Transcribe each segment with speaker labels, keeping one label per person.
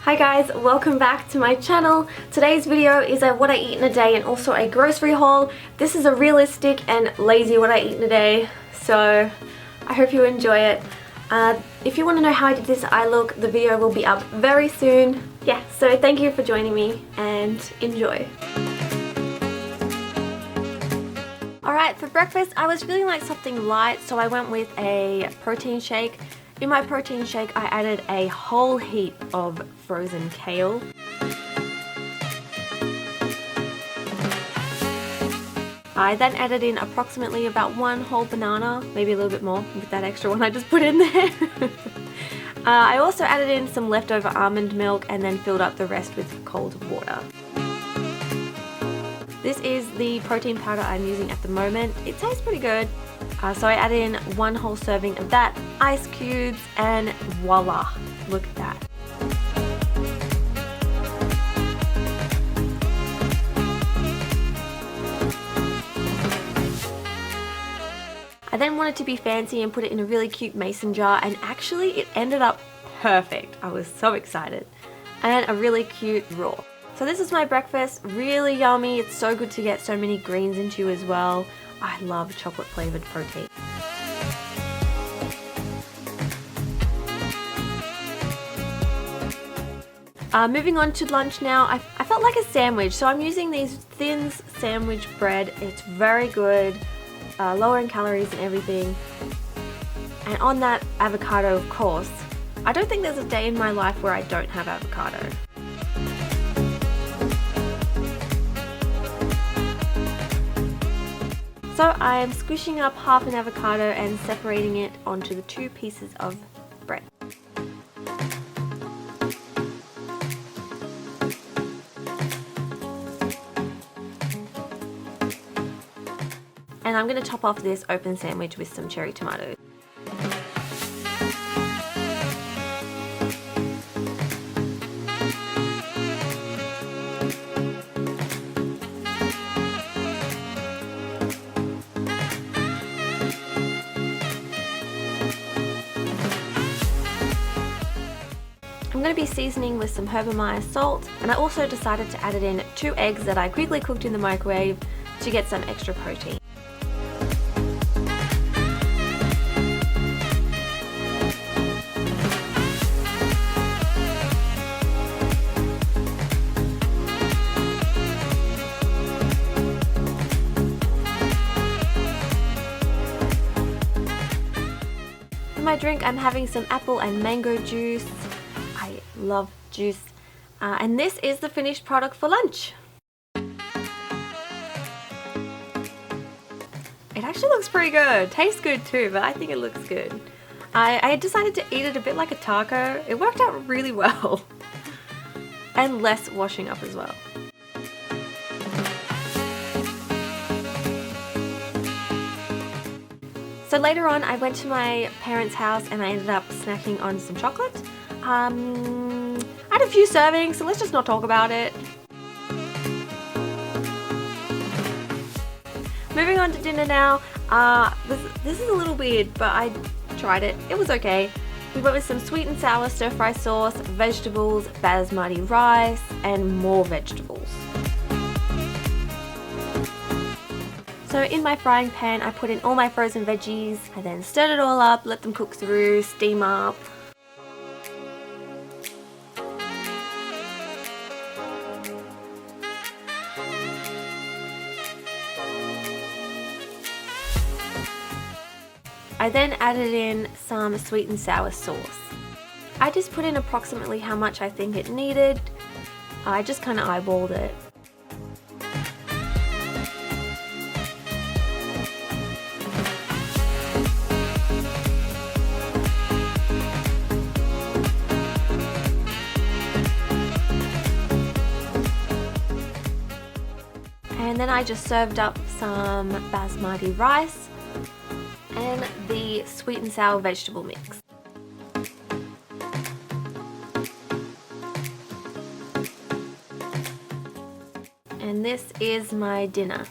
Speaker 1: Hi guys, welcome back to my channel. Today's video is a what I eat in a day and also a grocery haul. This is a realistic and lazy what I eat in a day, so I hope you enjoy it. If you want to know how I did this eye look, the video will be up very soon. Yeah, so thank you for joining me and enjoy. Alright, for breakfast I was feeling like something light, so I went with a protein shake. In my protein shake I added a whole heap of frozen kale. I then added in approximately about one whole banana, maybe a little bit more with that extra one I just put in there. I also added in some leftover almond milk and then filled up the rest with cold water. This is the protein powder I'm using at the moment. It tastes pretty good. So I added in one whole serving of that, ice cubes, and voila, look at that. I then wanted to be fancy and put it in a really cute mason jar, and actually it ended up perfect. I was so excited. And a really cute raw. So this is my breakfast, really yummy. It's so good to get so many greens into as well. I love chocolate flavored protein. Moving on to lunch now, I felt like a sandwich, so I'm using these Thins sandwich bread. It's very good, lower in calories and everything. And on that, avocado, of course. I don't think there's a day in my life where I don't have avocado. So I am squishing up half an avocado and separating it onto the two pieces of bread. And I'm going to top off this open sandwich with some cherry tomatoes. I'm going to be seasoning with some Herbamire salt, and I also decided to add it in 2 eggs that I quickly cooked in the microwave to get some extra protein. For my drink, I'm having some apple and mango juice. I love juice. And this is the finished product for lunch. It actually looks pretty good. Tastes good too, but I think it looks good. I decided to eat it a bit like a taco. It worked out really well. And less washing up as well. So later on I went to my parents' house and I ended up snacking on some chocolate. I had a few servings, so let's just not talk about it. Moving on to dinner now. This is a little weird, but I tried it. It was okay. We went with some sweet and sour stir-fry sauce, vegetables, basmati rice, and more vegetables. So in my frying pan, I put in all my frozen veggies. I then stirred it all up, let them cook through, steam up. I then added in some sweet and sour sauce. I just put in approximately how much I think it needed. I just kind of eyeballed it. And then I just served up some basmati rice and the sweet and sour vegetable mix. And this is my dinner.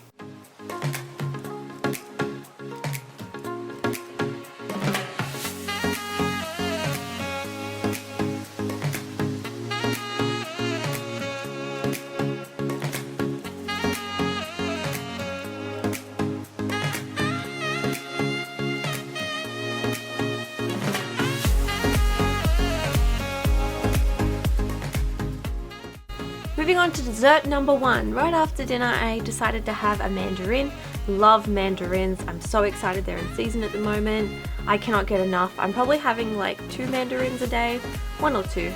Speaker 1: moving on to dessert number 1. Right after dinner I decided to have a mandarin. Love mandarins. I'm so excited they're in season at the moment. I cannot get enough. I'm probably having like 2 mandarins a day, 1 or 2.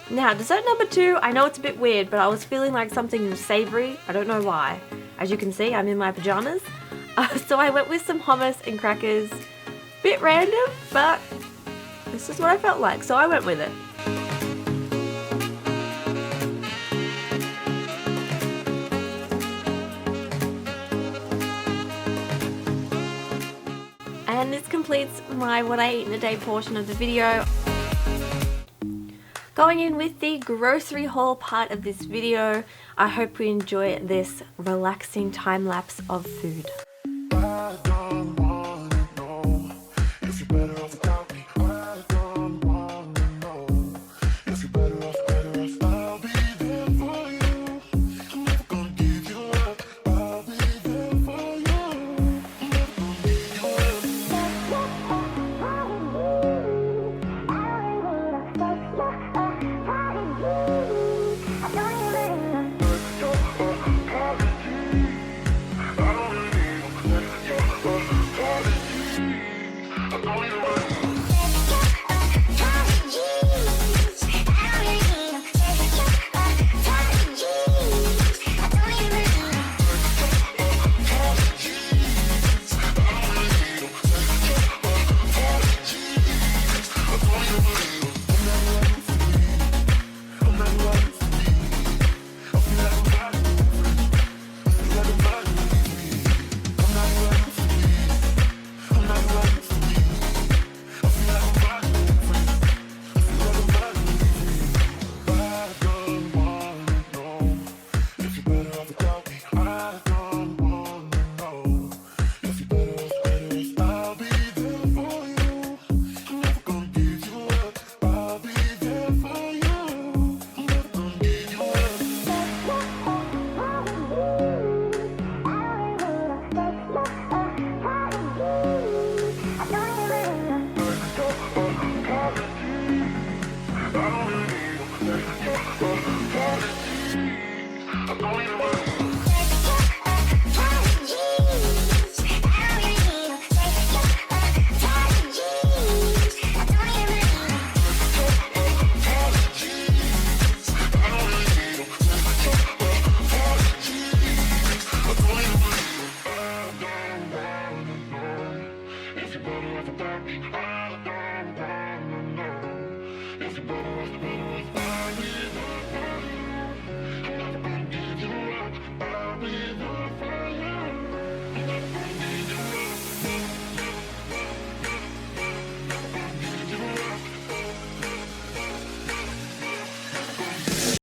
Speaker 1: Now, dessert number 2, I know it's a bit weird, but I was feeling like something savory. I don't know why. As you can see, I'm in my pajamas. So I went with some hummus and crackers. Bit random, but this is what I felt like, so I went with it. And this completes my what I eat in a day portion of the video. Going in with the grocery haul part of this video, I hope you enjoy this relaxing time lapse of food.